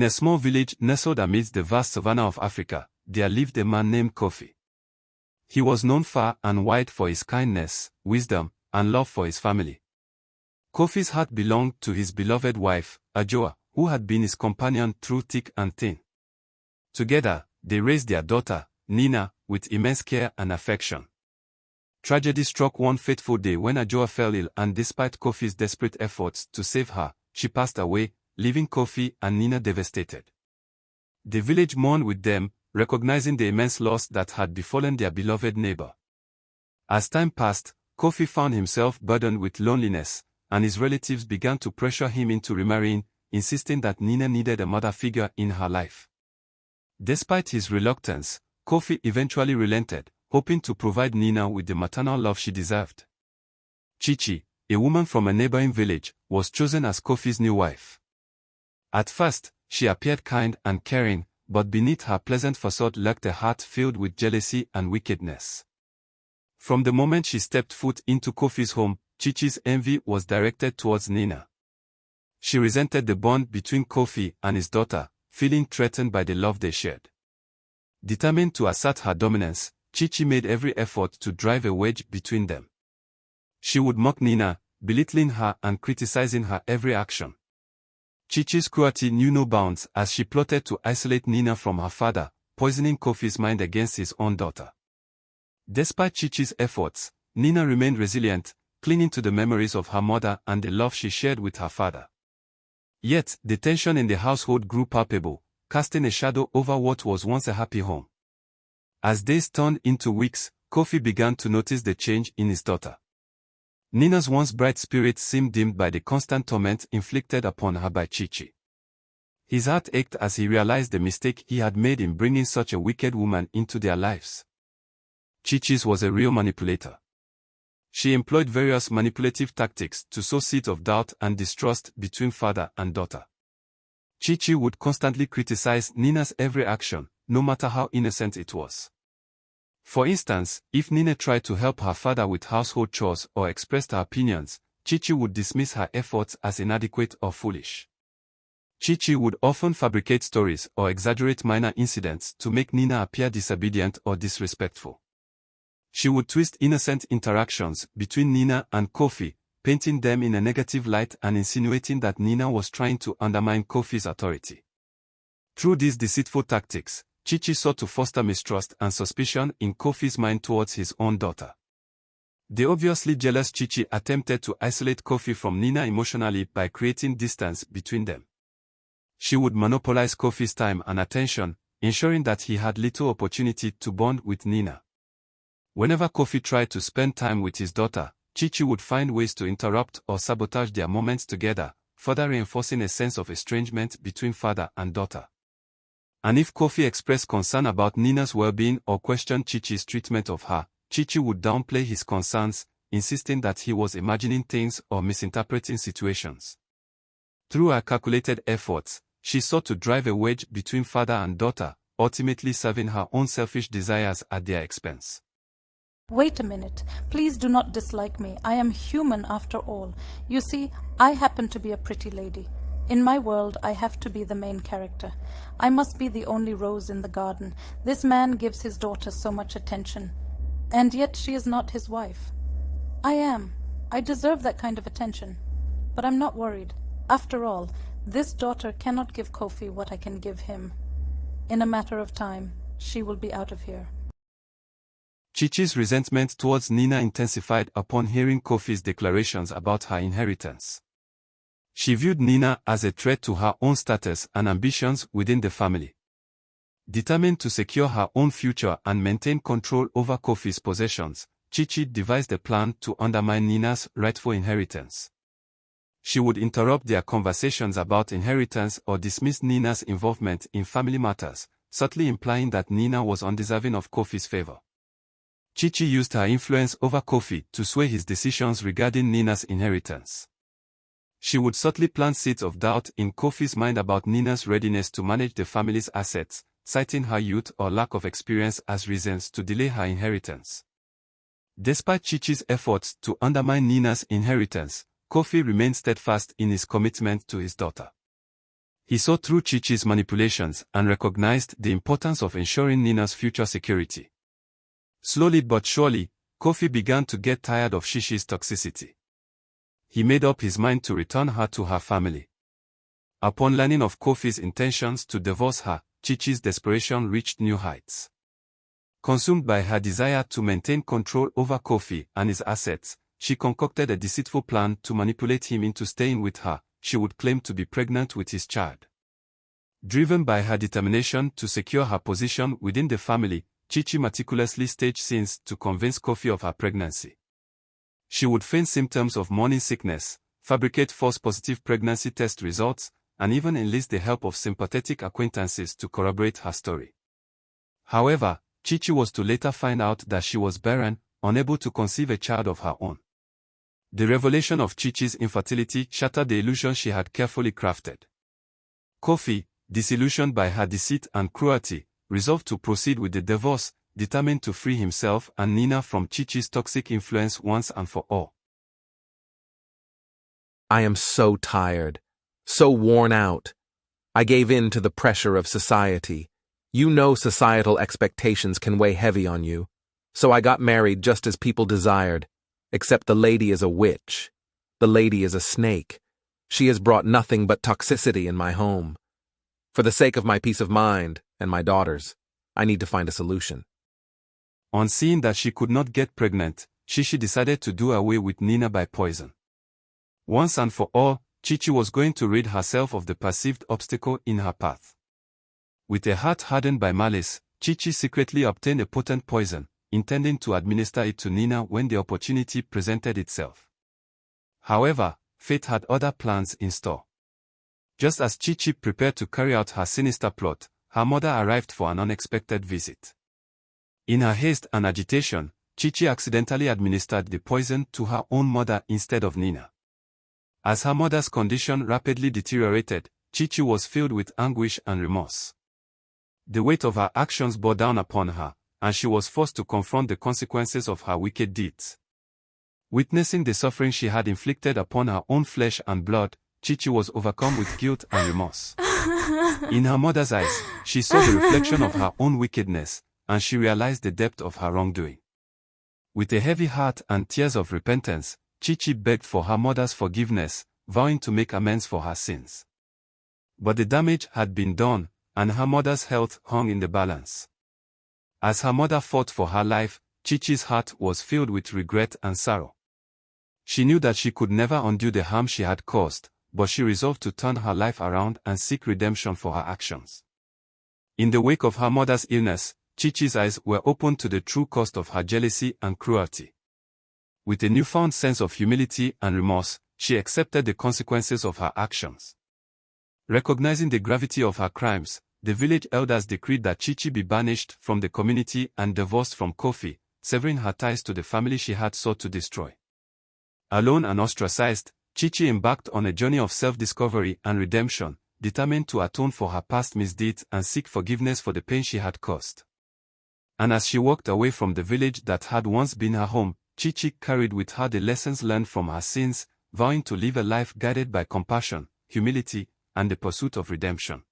In a small village nestled amidst the vast savanna of Africa, there lived a man named Kofi. He was known far and wide for his kindness, wisdom, and love for his family. Kofi's heart belonged to his beloved wife, Ajoa, who had been his companion through thick and thin. Together, they raised their daughter, Nina, with immense care and affection. Tragedy struck one fateful day when Ajoa fell ill, and despite Kofi's desperate efforts to save her, she passed away, leaving Kofi and Nina devastated. The village mourned with them, recognizing the immense loss that had befallen their beloved neighbor. As time passed, Kofi found himself burdened with loneliness, and his relatives began to pressure him into remarrying, insisting that Nina needed a mother figure in her life. Despite his reluctance, Kofi eventually relented, hoping to provide Nina with the maternal love she deserved. Chichi, a woman from a neighboring village, was chosen as Kofi's new wife. At first, she appeared kind and caring, but beneath her pleasant facade lurked a heart filled with jealousy and wickedness. From the moment she stepped foot into Kofi's home, Chichi's envy was directed towards Nina. She resented the bond between Kofi and his daughter, feeling threatened by the love they shared. Determined to assert her dominance, Chichi made every effort to drive a wedge between them. She would mock Nina, belittling her and criticizing her every action. Chichi's cruelty knew no bounds as she plotted to isolate Nina from her father, poisoning Kofi's mind against his own daughter. Despite Chichi's efforts, Nina remained resilient, clinging to the memories of her mother and the love she shared with her father. Yet, the tension in the household grew palpable, casting a shadow over what was once a happy home. As days turned into weeks, Kofi began to notice the change in his daughter. Nina's once bright spirit seemed dimmed by the constant torment inflicted upon her by Chichi. His heart ached as he realized the mistake he had made in bringing such a wicked woman into their lives. Chichi's was a real manipulator. She employed various manipulative tactics to sow seeds of doubt and distrust between father and daughter. Chichi would constantly criticize Nina's every action, no matter how innocent it was. For instance, if Nina tried to help her father with household chores or expressed her opinions, Chichi would dismiss her efforts as inadequate or foolish. Chichi would often fabricate stories or exaggerate minor incidents to make Nina appear disobedient or disrespectful. She would twist innocent interactions between Nina and Kofi, painting them in a negative light and insinuating that Nina was trying to undermine Kofi's authority. Through these deceitful tactics, Chichi sought to foster mistrust and suspicion in Kofi's mind towards his own daughter. The obviously jealous Chichi attempted to isolate Kofi from Nina emotionally by creating distance between them. She would monopolize Kofi's time and attention, ensuring that he had little opportunity to bond with Nina. Whenever Kofi tried to spend time with his daughter, Chichi would find ways to interrupt or sabotage their moments together, further reinforcing a sense of estrangement between father and daughter. And if Kofi expressed concern about Nina's well-being or questioned Chichi's treatment of her, Chichi would downplay his concerns, insisting that he was imagining things or misinterpreting situations. Through her calculated efforts, she sought to drive a wedge between father and daughter, ultimately serving her own selfish desires at their expense. Wait a minute. Please do not dislike me. I am human after all. You see, I happen to be a pretty lady. In my world, I have to be the main character. I must be the only rose in the garden. This man gives his daughter so much attention, and yet she is not his wife. I am. I deserve that kind of attention. But I'm not worried. After all, this daughter cannot give Kofi what I can give him. In a matter of time, she will be out of here. Chichi's resentment towards Nina intensified upon hearing Kofi's declarations about her inheritance. She viewed Nina as a threat to her own status and ambitions within the family. Determined to secure her own future and maintain control over Kofi's possessions, Chichi devised a plan to undermine Nina's rightful inheritance. She would interrupt their conversations about inheritance or dismiss Nina's involvement in family matters, subtly implying that Nina was undeserving of Kofi's favor. Chichi used her influence over Kofi to sway his decisions regarding Nina's inheritance. She would subtly plant seeds of doubt in Kofi's mind about Nina's readiness to manage the family's assets, citing her youth or lack of experience as reasons to delay her inheritance. Despite Chichi's efforts to undermine Nina's inheritance, Kofi remained steadfast in his commitment to his daughter. He saw through Chichi's manipulations and recognized the importance of ensuring Nina's future security. Slowly but surely, Kofi began to get tired of Chichi's toxicity. He made up his mind to return her to her family. Upon learning of Kofi's intentions to divorce her, Chichi's desperation reached new heights. Consumed by her desire to maintain control over Kofi and his assets, she concocted a deceitful plan to manipulate him into staying with her. She would claim to be pregnant with his child. Driven by her determination to secure her position within the family, Chichi meticulously staged scenes to convince Kofi of her pregnancy. She would feign symptoms of morning sickness, fabricate false positive pregnancy test results, and even enlist the help of sympathetic acquaintances to corroborate her story. However, Chichi was to later find out that she was barren, unable to conceive a child of her own. The revelation of Chichi's infertility shattered the illusion she had carefully crafted. Kofi, disillusioned by her deceit and cruelty, resolved to proceed with the divorce, determined to free himself and Nina from Chichi's toxic influence once and for all. I am so tired, so worn out. I gave in to the pressure of society. You know societal expectations can weigh heavy on you. So I got married just as people desired. Except the lady is a witch. The lady is a snake. She has brought nothing but toxicity in my home. For the sake of my peace of mind and my daughters, I need to find a solution. On seeing that she could not get pregnant, Chichi decided to do away with Nina by poison. Once and for all, Chichi was going to rid herself of the perceived obstacle in her path. With a heart hardened by malice, Chichi secretly obtained a potent poison, intending to administer it to Nina when the opportunity presented itself. However, fate had other plans in store. Just as Chichi prepared to carry out her sinister plot, her mother arrived for an unexpected visit. In her haste and agitation, Chichi accidentally administered the poison to her own mother instead of Nina. As her mother's condition rapidly deteriorated, Chichi was filled with anguish and remorse. The weight of her actions bore down upon her, and she was forced to confront the consequences of her wicked deeds. Witnessing the suffering she had inflicted upon her own flesh and blood, Chichi was overcome with guilt and remorse. In her mother's eyes, she saw the reflection of her own wickedness, and she realized the depth of her wrongdoing. With a heavy heart and tears of repentance, Chichi begged for her mother's forgiveness, vowing to make amends for her sins. But the damage had been done, and her mother's health hung in the balance. As her mother fought for her life, Chichi's heart was filled with regret and sorrow. She knew that she could never undo the harm she had caused, but she resolved to turn her life around and seek redemption for her actions. In the wake of her mother's illness, Chichi's eyes were opened to the true cost of her jealousy and cruelty. With a newfound sense of humility and remorse, she accepted the consequences of her actions. Recognizing the gravity of her crimes, the village elders decreed that Chichi be banished from the community and divorced from Kofi, severing her ties to the family she had sought to destroy. Alone and ostracized, Chichi embarked on a journey of self-discovery and redemption, determined to atone for her past misdeeds and seek forgiveness for the pain she had caused. And as she walked away from the village that had once been her home, Chichi carried with her the lessons learned from her sins, vowing to live a life guided by compassion, humility, and the pursuit of redemption.